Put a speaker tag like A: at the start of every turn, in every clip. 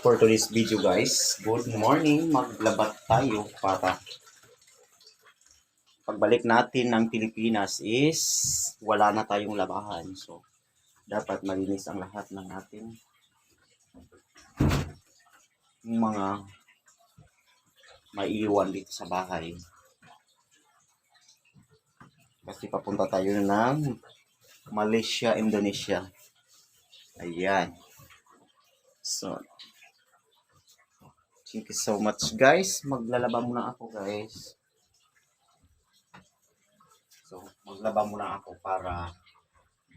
A: For today's video guys, good morning, maglabat tayo para pagbalik natin ng Pilipinas is wala na tayong labahan. So, dapat malinis ang lahat ng ating mga maiiwan dito sa bahay. Kasi papunta tayo ng Malaysia, Indonesia. Ayan. So, thank you so much guys. Maglalaba muna ako guys. So, maglaba muna ako para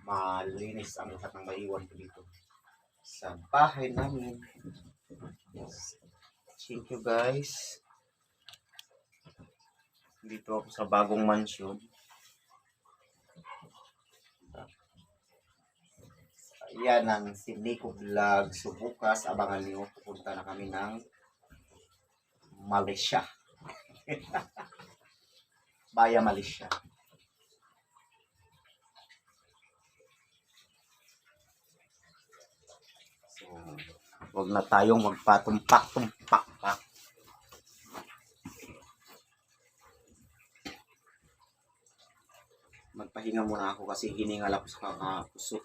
A: malinis ang lahat ng maiwan ko dito sa bahay namin. Yes. Thank you guys. Dito ako sa bagong mansion. Yan ang si Nico Vlog. So bukas, abangan niyo, pupunta na kami ng Malaysia. Baya Malaysia. So, huwag na tayong magpatumpak-tumpak pa. Magpahinga muna ako kasi hiningal ako sa kakakusok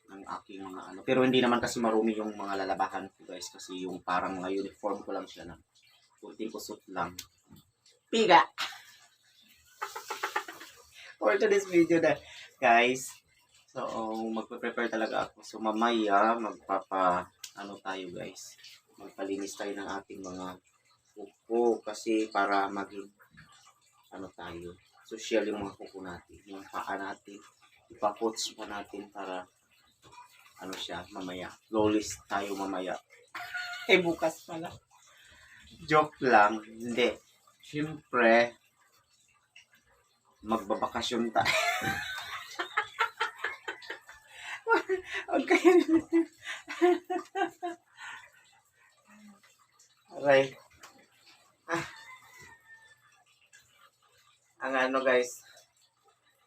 A: ng aking mga ano. Pero hindi naman kasi marumi yung mga lalabahan ko guys. Kasi yung parang mga uniform ko lang siya na kunting kusot lang. Piga! For today's video na guys. So, magpe-prepare talaga ako. So, mamaya ano tayo guys. Magpalinis tayo ng ating mga kuko. Kasi para maging ano tayo. Social yung mga kuko natin. Yung paa natin. Ipa-coach pa natin para ano siya, mamaya. Flawless tayo mamaya. Eh, bukas pala. Joke lang. Hindi. Siyempre, magbabakasyon tayo. Okay. Okay. Ang ano guys,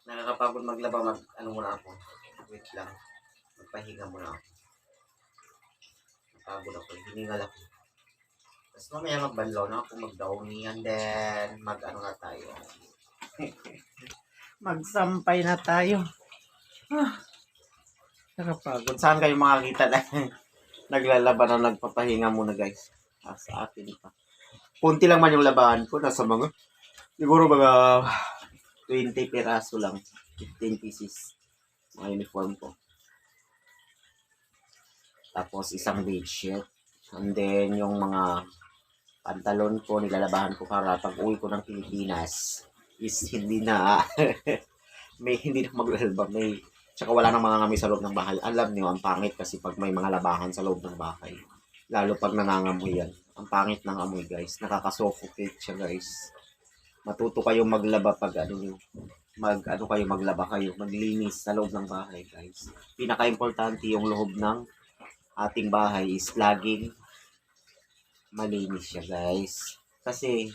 A: nakakapagod maglaba, ano muna ako. Wait lang. Magpahinga muna ako. Napagod ako. Hiningal ako. Tapos mamaya magbanlaw na ako, mag-downy, and then mag-ano na tayo. Magsampay na tayo. Nakapagod. Saan kayo makakita na naglalaba na nagpapahinga muna guys? Sa akin pa. Kunti lang man yung labahan ko. Nasa mga, siguro mga 20 piraso lang. 15 pieces. Mga uniform ko. Tapos isang bedsheet. And then yung mga pantalon ko, nilalabahan ko para pag uwi ko ng Pilipinas is hindi na hindi na maglalaba. Tsaka wala nang mga ngamoy sa loob ng bahay. Alam niyo, ang pangit kasi pag may mga labahan sa loob ng bahay. Lalo pag nangangamoy yan. Ang pangit ng amoy guys. Nakaka-suffocate siya guys. Matuto kayong maglaba pag maglaba kayo. Maglinis sa loob ng bahay guys. Pinaka-importante yung loob ng ating bahay is laging malinis siya guys. Kasi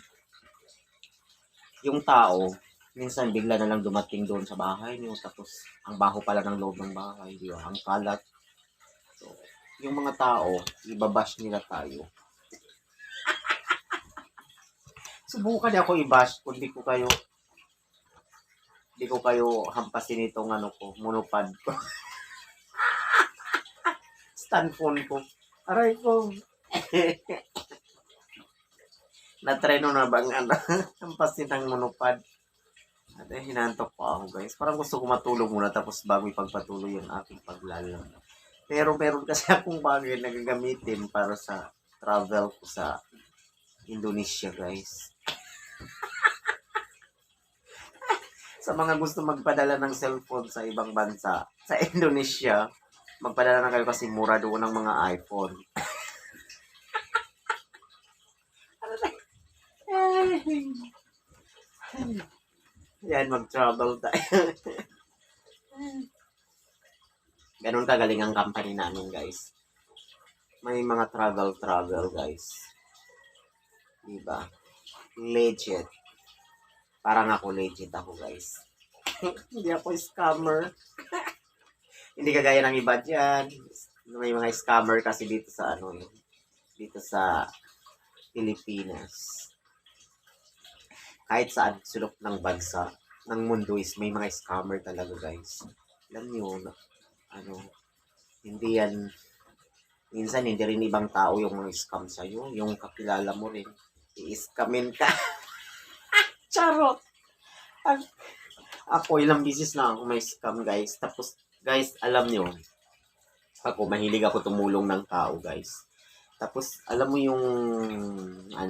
A: yung tao, minsan bigla na lang dumating doon sa bahay niyo tapos ang baho pala ng loob ng bahay, di ba? Ang kalat. So, yung mga tao, ibabash nila tayo. Subukan niya ako i-bash kung di ko kayo hampasin itong ano ko, monopod ko. Stand phone ko. Aray ko. Na-treno na bang ano, hampasin ng monopod. At hinantok pa ako guys. Parang gusto ko matulog muna tapos bago ipagpatuloy yung aking paglalaro. Pero meron kasi akong bagay na gagamitin para sa travel ko sa Indonesia guys. Sa mga gusto magpadala ng cellphone sa ibang bansa, sa Indonesia, magpadala na kayo kasi mura doon ng mga iPhone. Yan, mag-travel tayo. Ganun kagaling ang company namin guys. May mga travel guys. Diba? Legit. Parang ako legit ako guys. Hindi ako scammer. Hindi kagaya ng iba dyan. May mga scammer kasi dito sa dito sa Pilipinas. Kahit sa sulok ng bansa, ng mundo is may mga scammer talaga guys. Alam niyo, ano, hindi yan, minsan hindi rin ibang tao yung mga scam sa'yo, yung kakilala mo rin, i-scamin ka. Charot! Ako, ilang bisis na ako may scam guys. Tapos, guys, alam niyo, ako, mahilig ako tumulong ng tao guys. Tapos, alam mo yung,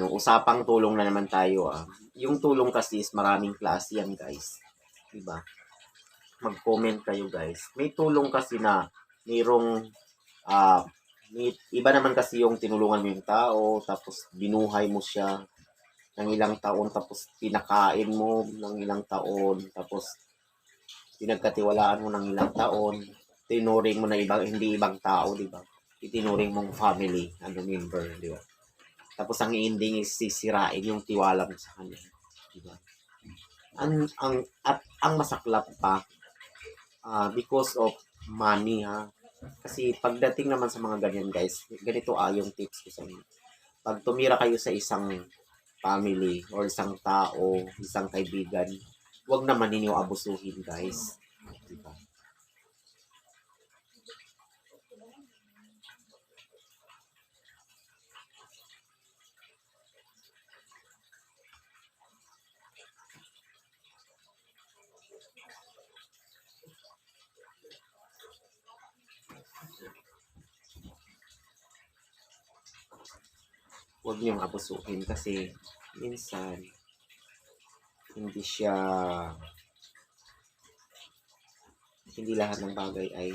A: usapang tulong na naman tayo Yung tulong kasi is maraming klase yan guys. Diba? Mag-comment kayo guys. May tulong kasi na mayroong iba naman kasi yung tinulungan mo yung tao, tapos binuhay mo siya ng ilang taon, tapos pinakain mo ng ilang taon, tapos pinagkatiwalaan mo ng ilang taon, tinuring mo na ibang, hindi ibang tao, di ba? Itinuring mong family, member, di ba? Tapos ang ending is sisirain yung tiwala mo sa kanya, di ba? Ang masaklap pa, because of money Kasi pagdating naman sa mga ganyan guys, ganito yung tips ko sa inyo. Pag tumira kayo sa isang family or isang tao, isang kaibigan, huwag naman ninyo abusuhin guys. Diba? Huwag niyong abusuhin kasi minsan hindi lahat ng bagay ay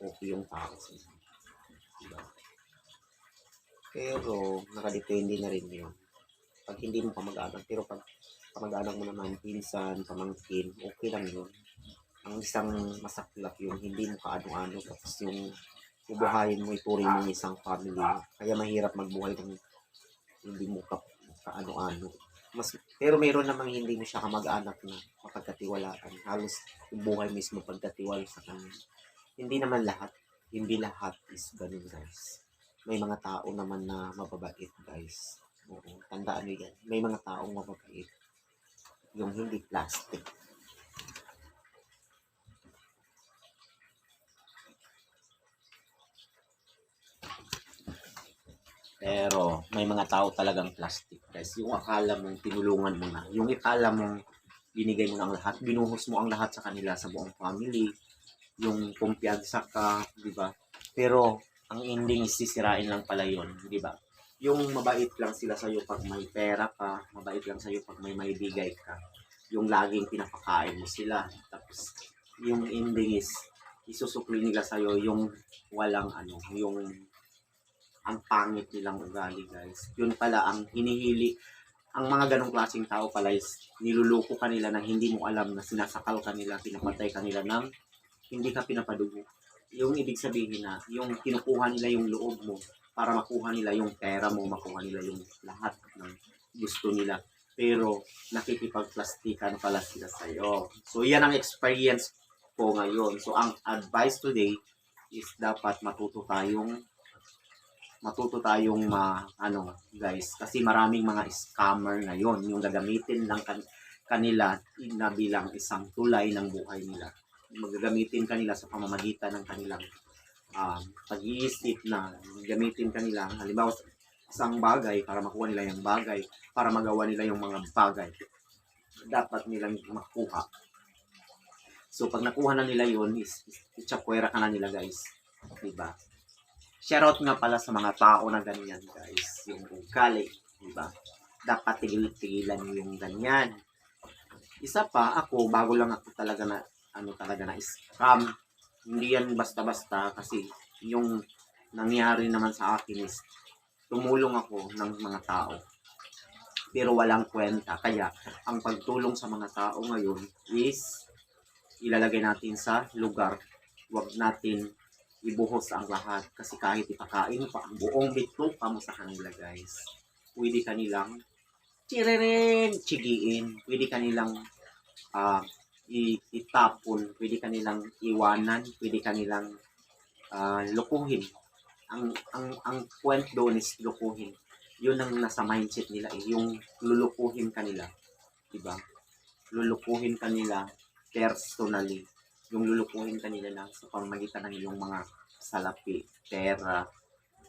A: okay yung tao sa inyo. Diba? Pero nakadepende na rin yun. Pag hindi mo kamag-anak, pero pag kamag-anak mo naman, pinsan, pamangkin, okay lang yun. Ang isang masaklap yun, hindi mo kaano-ano, tapos yung bubuhayin mo, ituring mo isang family. Kaya mahirap magbuhay ng hindi mo kaano-ano. Pero mayroon namang hindi mo siya kamag-anak na mapagkatiwalaan. Halos yung buhay mismo pagkatiwala sa kanya. Hindi lahat is ganun guys. May mga tao naman na mababait guys. Oo, tandaan nyo yan. May mga taong mababait. Yung hindi plastic. Pero may mga tao talagang plastic guys. Yung akala mong tinulungan mo na. Yung akala mong binigay mo na ang lahat. Binuhos mo ang lahat sa kanila sa buong family. Yung kumpiyansa ka, di ba? Pero ang ending is sisirain lang pala yun, di ba? Yung mabait lang sila sa'yo pag may pera ka, mabait lang sa'yo pag may bigay ka. Yung laging pinapakain mo sila. Tapos yung ending is isusukli nila sa'yo yung walang yung ang pangit nilang ugali guys. Yun pala ang hinihili. Ang mga ganong klaseng tao pala is niluluko kanila na hindi mo alam na sinasakal kanila, pinapatay kanila ng hindi ka pinapadugo. Yung ibig sabihin na yung kinukuha nila yung loob mo para makuha nila yung pera mo, makuha nila yung lahat ng gusto nila. Pero nakikipagplastikan pala sila sa'yo. So yan ang experience ko ngayon. So ang advice today is dapat matuto tayong guys, kasi maraming mga scammer ngayon yung gagamitin lang kanila na bilang isang tulay ng buhay nila. Magagamitin kanila sa pamamagitan ng kanilang pag-iisip na gamitin kanila halimbawa isang bagay para makuha nila yung bagay, para magawa nila yung mga bagay dapat nilang makuha. So pag nakuha na nila yun, itsakwera ka na nila guys, diba? Shoutout nga pala sa mga tao na ganyan guys, yung ugali, diba? Dapat tigilan yung ganyan. Isa pa, ako, bago lang ako talaga na scam. Hindi yan basta-basta kasi yung nangyari naman sa akin is tumulong ako ng mga tao. Pero walang kwenta. Kaya, ang pagtulong sa mga tao ngayon is ilalagay natin sa lugar. Huwag natin ibuhos ang lahat kasi kahit ipakain pa ang buong bituka mo sa kanila guys, pwede kanilang chigiin, pwede kanilang itapon, pwede kanilang iwanan, pwede kanilang lukuhin. Ang point doon is lukuhin. Yun ang nasa mindset nila eh, yung lulukuhin kanila, di ba? Lulukuhin kanila personally. Yung lulukuhin kanila na sa pamamagitan ng yung mga salapi, pera,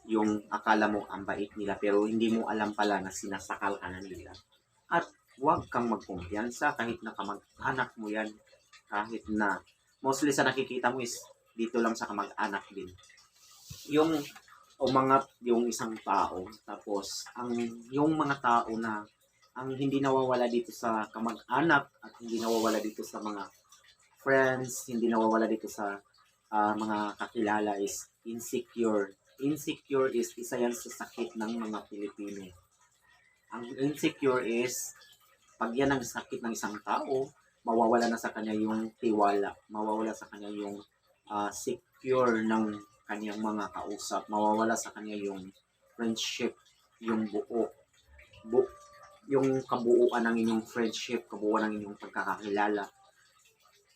A: yung akala mo ang bait nila pero hindi mo alam pala na sinasakal ka na nila. At huwag kang magkumpiyansa kahit na kamag-anak mo yan. Kahit na mostly sa nakikita mo is dito lang sa kamag-anak din. Yung umangat yung isang tao tapos yung mga tao na ang hindi nawawala dito sa kamag-anak at hindi nawawala dito sa mga friends, hindi nawawala dito sa mga kakilala is insecure. Insecure is isa yan sa sakit ng mga Pilipino. Ang insecure is pag yan ang sakit ng isang tao, mawawala na sa kanya yung tiwala, mawawala sa kanya yung secure ng kanyang mga kausap, mawawala sa kanya yung friendship, yung yung kabuuan ng inyong friendship, kabuuan ng inyong pagkakakilala.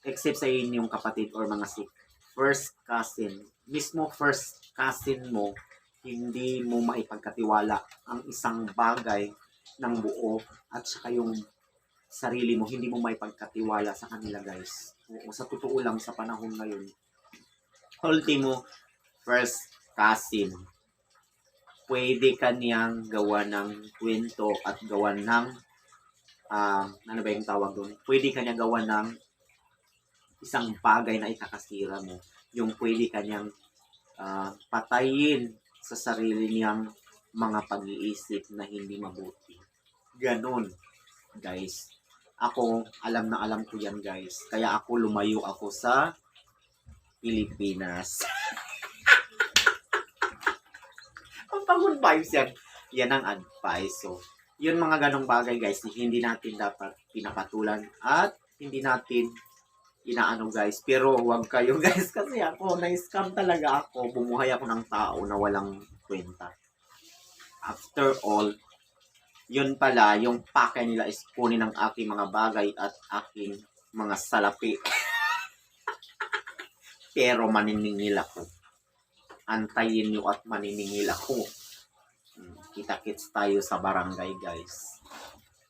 A: Except sa inyong kapatid or mga first cousin. Mismo first cousin mo, hindi mo maipagkatiwala ang isang bagay ng buo at saka yung sarili mo, hindi mo maipagkatiwala sa kanila guys. O sa totoo lang sa panahon ngayon, ultimo, first cousin, pwede kaniyang gawa ng kwento at gawa ng ano ba yung tawag doon? Pwede kanya gawa ng isang bagay na ikakasira mo. Yung pwede kanyang patayin sa sarili niyang mga pag-iisip na hindi mabuti. Ganon, guys. Ako, alam na alam ko yan, guys. Kaya ako lumayo ako sa Pilipinas. Ang pagod vibes yan. Yan ang advice. So, yun mga ganong bagay guys, hindi natin dapat pinapatulan at hindi natin inaano guys. Pero huwag kayo guys kasi ako, na-scam talaga ako. Bumuhay ako ng tao na walang kwenta. After all, yun pala, yung pakay nila is kunin ng aking mga bagay at aking mga salapi. Pero maniningil ako. Antayin nyo at maniningil ako. Kita-kits tayo sa barangay guys.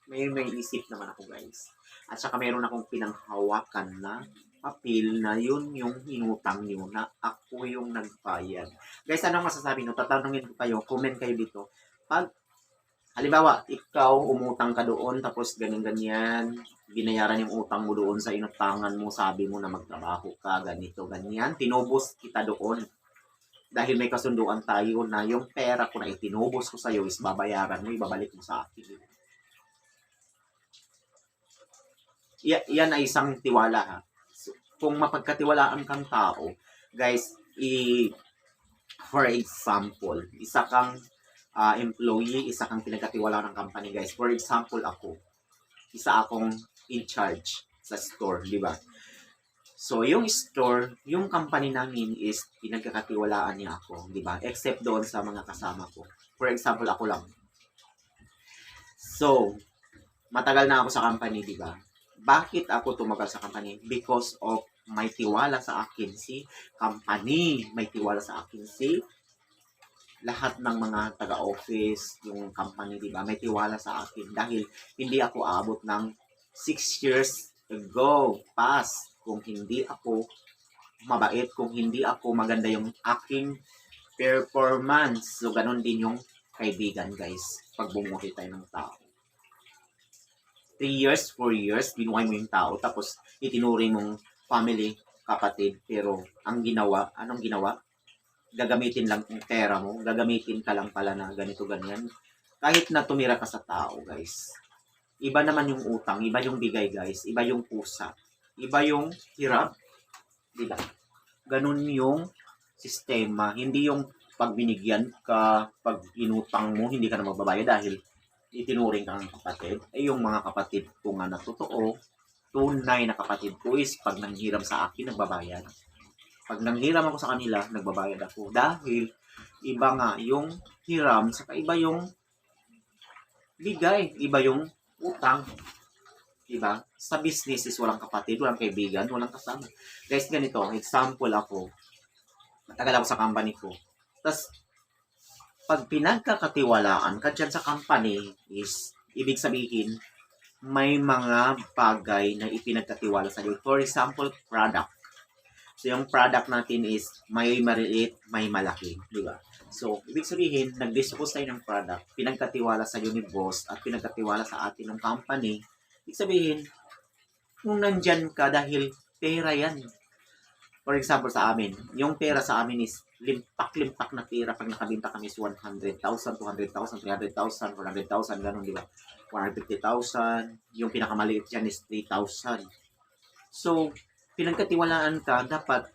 A: May isip naman ako guys. At saka meron akong pinanghawakan na papel na yun yung inutang nyo na ako yung nagbayad. Guys, anong masasabi nyo? Tatanungin ko kayo, comment kayo dito. Pag, halimbawa, ikaw umutang ka doon tapos ganyan-ganyan, binayaran yung utang mo doon sa inutangan mo, sabi mo na magtrabaho ka, ganito, ganyan, tinubos kita doon. Dahil may kasunduan tayo na yung pera ko na itinubos ko sa'yo is babayaran mo, ibabalik mo sa akin. Yan ay isang tiwala ha. So, kung mapagkatiwalaan kang tao, guys, for example, isa kang employee, isa kang pinagkatiwalaan ng company guys. For example, ako, isa akong in charge sa store, di ba? So, yung store, yung company namin is pinagkakatiwalaan niya ako, di ba? Except doon sa mga kasama ko. For example, ako lang. So, matagal na ako sa company, di ba? Bakit ako tumagal sa company? Because of may tiwala sa akin si company. May tiwala sa akin si lahat ng mga taga-office, yung company, di ba? May tiwala sa akin dahil hindi ako abot ng 6 years ago past. Kung hindi ako mabait, kung hindi ako maganda yung aking performance. So, ganun din yung kaibigan, guys. Pag bumuhay tayo ng tao. 3 years, 4 years, binuhay mo yung tao, tapos itinuri mong family, kapatid, pero ang ginawa, anong ginawa? Gagamitin lang yung pera mo, gagamitin ka lang pala na ganito, ganyan. Kahit na tumira ka sa tao, guys. Iba naman yung utang, iba yung bigay, guys, iba yung pusa. Iba yung hirap, diba? Ganun yung sistema. Hindi yung pag binigyan ka, pag inutang mo, hindi ka na magbabayad dahil itinuring ka ng kapatid. Eh, yung mga kapatid ko nga na totoo, tunay na kapatid ko is pag nanghiram sa akin, nagbabayad. Pag nanghiram ako sa kanila, nagbabayad ako. Dahil iba nga yung hiram, saka iba yung bigay, iba yung utang. Diba? Sa business is walang kapatid, walang kaibigan, walang kasama. Guys, ganito, example ako. Matagal ako sa company ko. Tapos, pag pinagkakatiwalaan ka dyan sa company is, ibig sabihin, may mga bagay na ipinagkatiwala sa iyo. For example, product. So, yung product natin is may maliit, may malaki. Di ba? So, ibig sabihin, nag-dispose tayo ng product, pinagkatiwala sa iyo ni boss at pinagkatiwala sa atin ng company. Ibig sabihin, kung nandyan ka dahil pera yan. For example, sa amin, yung pera sa amin is limpak-limpak na pera pag nakabinta kami is 100,000, 200,000, 300,000, 400,000, ganun, di ba? 150,000, yung pinakamaliit dyan is 3,000. So, pinagkatiwalaan ka, dapat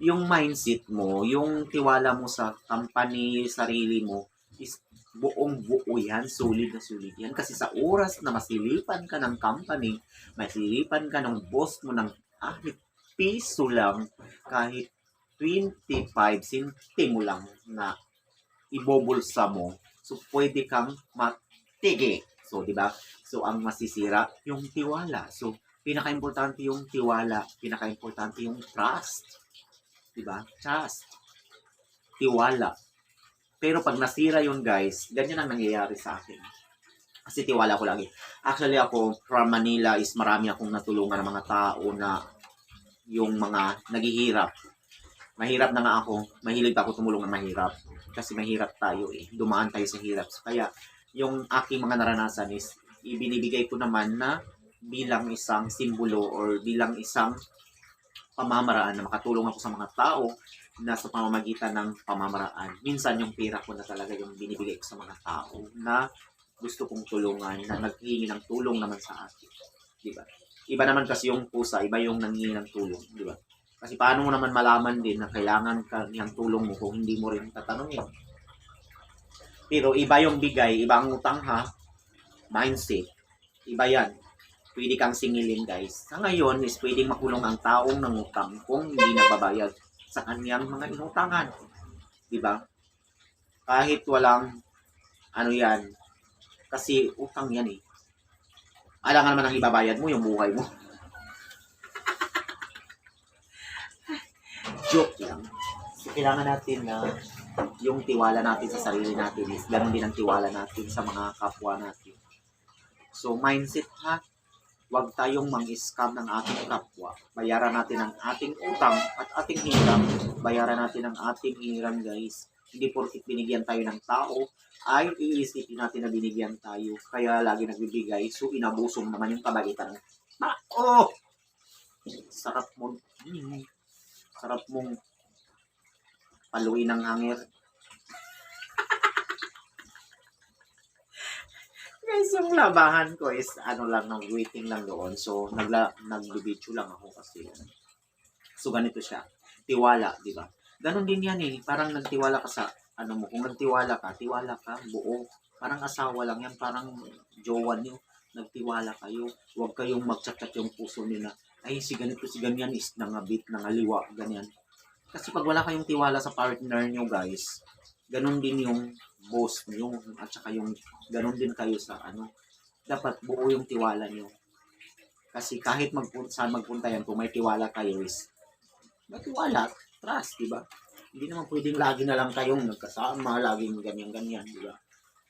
A: yung mindset mo, yung tiwala mo sa company, sarili mo, is buong buo yan, solid na solid yan. Kasi sa oras na masilipan ka ng company, masilipan ka ng boss mo ng piso lang, kahit 25 centimo lang na ibobulsa mo, so pwede kang matigi. So, di ba? So, ang masisira, yung tiwala. So, pinaka-importante yung tiwala, pinaka-importante yung trust. Diba? Trust. Tiwala. Pero pag nasira yun, guys, ganyan ang nangyayari sa akin. Kasi tiwala ko lagi. Actually, ako, from Manila is marami akong natulungan ng mga tao na yung mga naghihirap. Mahirap na nga ako. Mahilig ako tumulong ng mahirap. Kasi mahirap tayo eh. Dumaan tayo sa hirap. Kaya, yung aking mga naranasan is, ibinibigay ko naman na bilang isang simbolo or bilang isang pamamaraan na makatulong ako sa mga tao na sa pamamagitan ng pamamaraan. Minsan yung pera ko na talaga yung binibigay ko sa mga tao na gusto kong tulungan, na naghihingi ng tulong naman sa akin. Diba? Iba naman kasi yung pusa, iba yung nanghihingi ng tulong. Diba? Kasi paano mo naman malaman din na kailangan ka niyang tulong mo kung hindi mo rin tatanungin. Pero iba yung bigay, iba ang utang ha. Mindset. Iba yan. Pwede kang singilin, guys. Sa ngayon is pwedeng makulong ang taong nangutang kung hindi nagbabayad sa kanyang mga inutangan. Diba? Kahit walang ano yan. Kasi utang yan eh. Alangan naman ang ibabayad mo, yung buhay mo. Joke lang. So, kailangan natin na yung tiwala natin sa sarili natin is ganun din ang tiwala natin sa mga kapwa natin. So, mindset ha. Huwag tayong mang-scam ng ating kapwa. Bayaran natin ang ating utang at ating hiram. Bayaran natin ang ating hiram, guys. Hindi porkit binigyan tayo ng tao, ay iisipin natin na binigyan tayo. Kaya lagi nagbibigay. So, inabusong naman yung kabalitan. Oh! Sarap mo. Sarap mong paluin ng hangir. Guys, yung labahan ko is ano lang, waiting lang doon. So, nag-video lang ako kasi. So, ganito siya. Tiwala, di ba? Ganon din yan eh. Parang nagtiwala ka sa, ano mo, kung nagtiwala ka, tiwala ka, buo. Parang asawa lang yan, parang jowa niyo. Nagtiwala kayo. Huwag kayong magchat-chat yung puso nila. Ay, si ganito, si ganyan is nangabit, nangaliwa, ganyan. Kasi pag wala kayong tiwala sa partner nyo, guys, ganon din yung boss nyo at saka yung ganon din kayo sa ano, dapat buo yung tiwala nyo. Kasi kahit saan magpunta yan, kung may tiwala kayo is may tiwala, trust, di ba? Hindi naman pwedeng lagi na lang kayong nagkasama, laging ganyan-ganyan, di ba?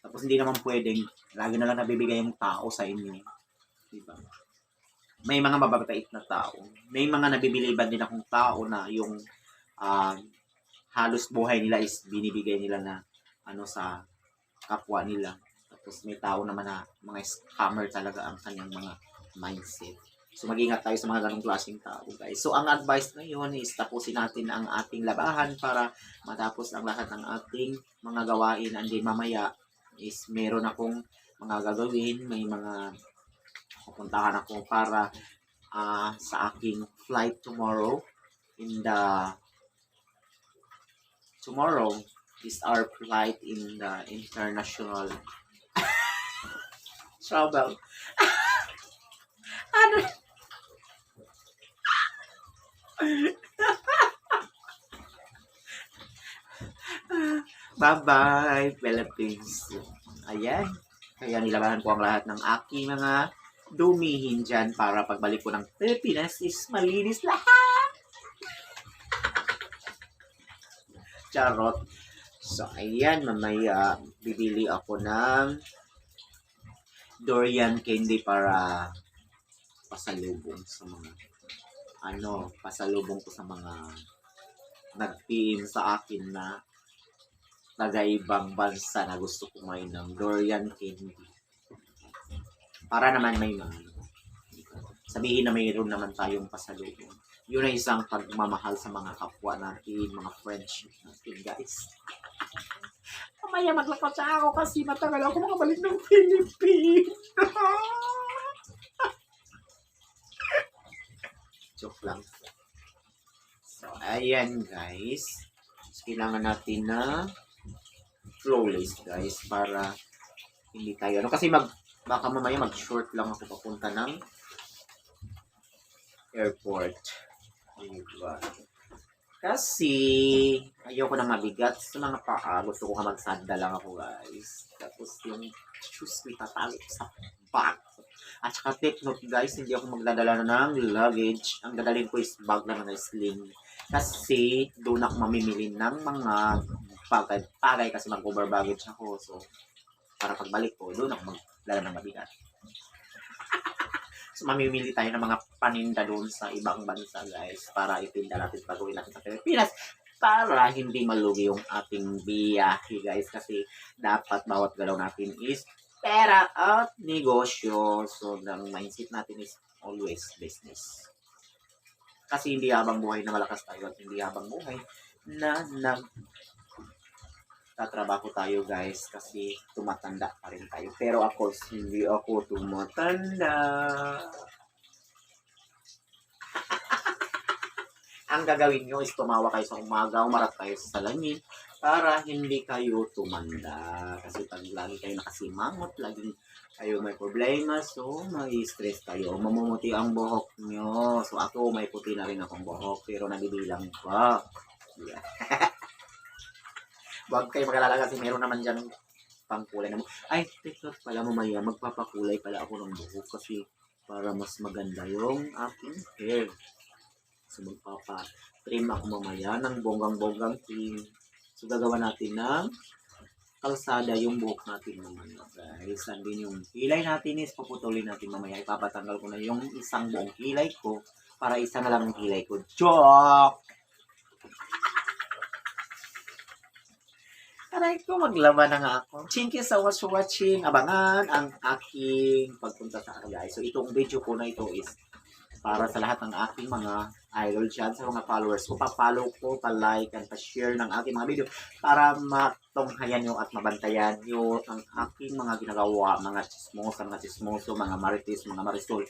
A: Tapos hindi naman pwedeng lagi na lang nabibigay yung tao sa inyo, di ba? May mga mababait na tao. May mga nabibiliban din akong tao na yung halos buhay nila is binibigay nila na ano sa kapwa nila. Tapos may tao naman na mga scammer talaga ang kanyang mga mindset. So mag-ingat tayo sa mga ganong klaseng tao, guys. So ang advice ngayon is tapusin natin ang ating labahan para matapos ang lahat ng ating mga gawain. And then mamaya is meron akong mga gagawin, may mga pupuntahan ako para sa aking flight tomorrow. Tomorrow is our flight in the international travel. Ano? Bye-bye, Philippines. Ayan. Kaya nilabahan ko ang lahat ng aking mga dumihin dyan para pagbalik ko ng Pilipinas is malinis lahat. Charot. So, ayan, mamaya, bibili ako ng durian candy para pasalubong sa mga, pasalubong ko sa mga nag-PM sa akin na taga-ibang bansa na gusto kumain ng durian candy. Para naman may sabihin na mayroon naman tayong pasalubong. Yun ay isang pagmamahal sa mga kapwa natin, mga friendship natin, guys. Mamaya maglakot sa ako kasi matagal ako makabalik ng Philippines. Joke lang. So, ayan, guys. So, kailangan natin na flawless, guys, para hindi tayo, kasi baka mamaya mag-short lang ako papunta ng airport. Diba? Kasi ayoko na mabigat sa mga paa. Gusto ko nga magsanda lang ako, guys. Tapos yung shoes ko itatali sa bag. At saka take note, guys, hindi ako magdadala ng luggage. Ang dadalhin ko is bag na mga sling. Kasi doon ako mamimili ng mga bagay kasi mag-over baggage ako. So, para pagbalik ko, doon ako magdala ng mabigat. So, mamimili tayo ng mga paninda doon sa ibang bansa, guys, para itinda natin pag-uwi natin sa Pilipinas para hindi malugi yung ating biyahe, guys, kasi dapat bawat galaw natin is pera at negosyo. So, ang mindset natin is always business. Kasi hindi habang buhay na malakas tayo at hindi habang buhay na tatrabaho tayo, guys, kasi tumatanda pa rin tayo. Pero ako, hindi ako tumatanda. Ang gagawin nyo is tumawa kayo sa umaga, umarap kayo sa salangin para hindi kayo tumanda. Kasi pag lagi kayo nakasimangot, laging kayo may problema, so may stress kayo. Mamumuti ang buhok nyo. So ako, may puti na rin akong buhok, pero nabibilang pa. Yeah. Huwag kayo mag-alala kasi meron naman dyan pangkulay na mo. Ay, tikot pala mamaya, magpapakulay pala ako ng buhok kasi para mas maganda yung aking hair. So, magpapa-trim ako mamaya ng bonggang-bonggang trim. So, gagawa natin ng kalsada yung buhok natin mamaya, guys. And din yung kilay natin is puputulin natin mamaya. Ipapatanggal ko na yung isang buong kilay ko para isa na lang ang kilay ko. Joke! Aray ko, maglaba na nga ako. Thank you so much for watching. Abangan ang aking pagpunta sa guys. So, itong video ko na ito is para sa lahat ng aking mga idol dyan, sa mga followers ko. Pa-follow ko, pa-like, and pa-share ng aking mga video para matunghayan nyo at mabantayan nyo ang aking mga ginagawa, mga chismoso, mga marites, mga marisol.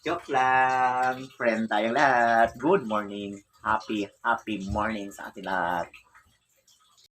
A: Joke lang! Friend tayong lahat. Good morning. Happy morning sa ating lahat.